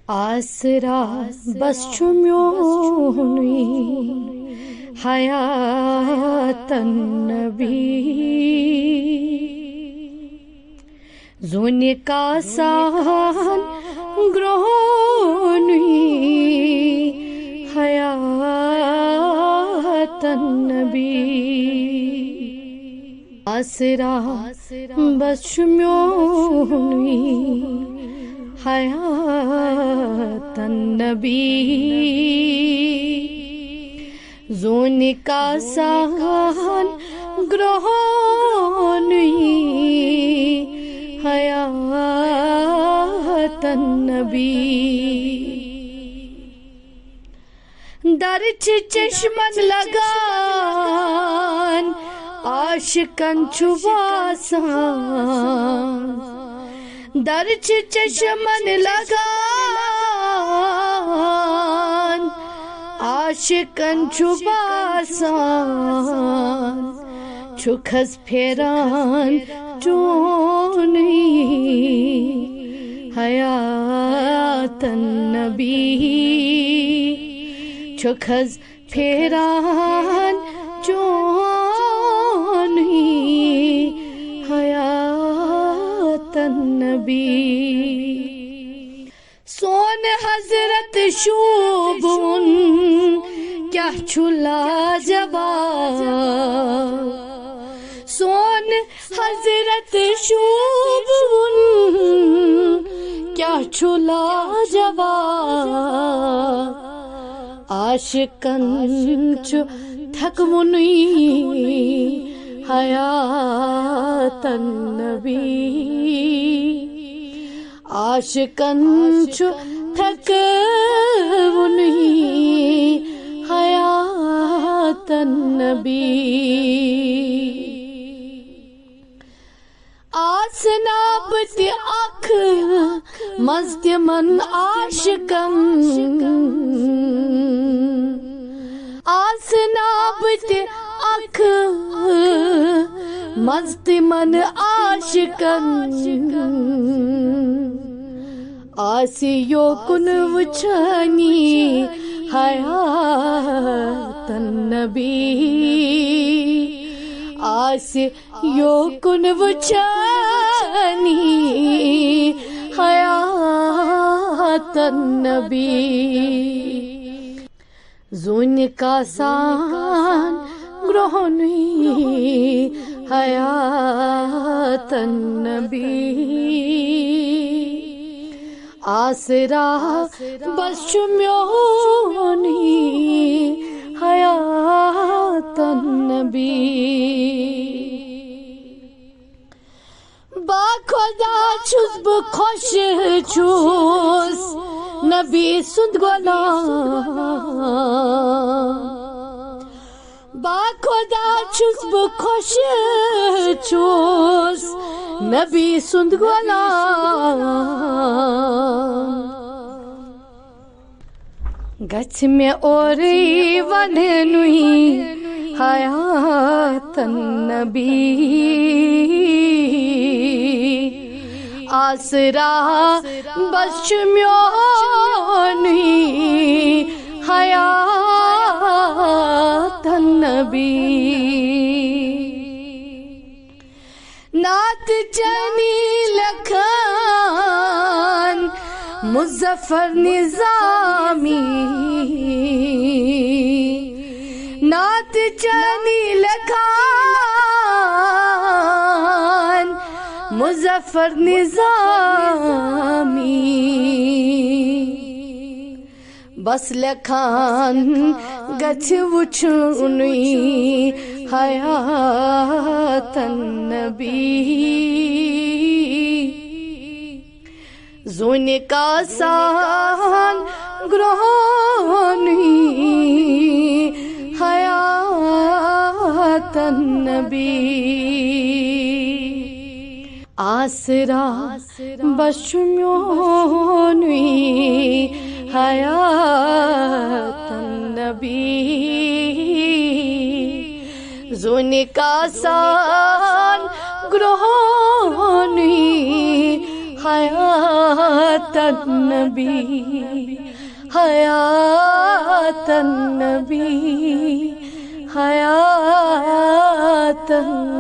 آسرا بس چھُ میونُے حیاتن نبی زونہِ کاسان گرٛہونُے حیاتن نبی آسرا بس چھُ میونُے حیاتن نبی زونہِ کاسان گرٛہونُے حیاتن نبی درچہِ چشمن لگان عاشقن چھُ باسان درچہِ چشمن لگان عاشقن چھُ باسان چھُکھس پھیران چونُے حیاتن نبی چھُکھس پھیران چونُے حیاتن نبی سون حضرت شوبون کیا چھُ لاجواب سون حضرت شوبون کیا چھُ لاجواب عاشقن چھُ تھکوُنُے حیاتن نبی عاشقن چھُ تھکوُنُے حیاتن نبی آسنا بہٕ تہِ اکھ منٛزٕ تِمن عاشقن آسنا بہٕ تہِ اکھ منٛزٕ تِمن عاشقن آسہِ یوکُن وٕچھٲنی حیاتن نبی آسہِ یوکُن وٕچھٲنی حیاتن نبی زونہِ کاسان گرٛہونُے حیاتن نبی آسرا بس چھُ میونُے حیاتن نبی باخۄدا چھُس بہٕ خۄش چھُس نبی سُنٛد غلام باخۄدا چھُس بہٕ خۄش چھُس نبی سُنٛد غلام گژھِ مےٚ اورَے وننُے حیاتن نبی آسرا بس چھُ میونُے حیاتن نبی نعت چنی لکھان مظفر نظامی نعت چنی لکھان مظفر نظامی بس لکھان گژھِ وٕچھُنُے حیاتن نبی زونہِ کاسان گرٛہونُے حیاتن نبی آسرا بس چھُ میونُے حیاتن نبی زونہِ کاسان گرٛہونُے حیاتن النبی حیات النبی حیات النبی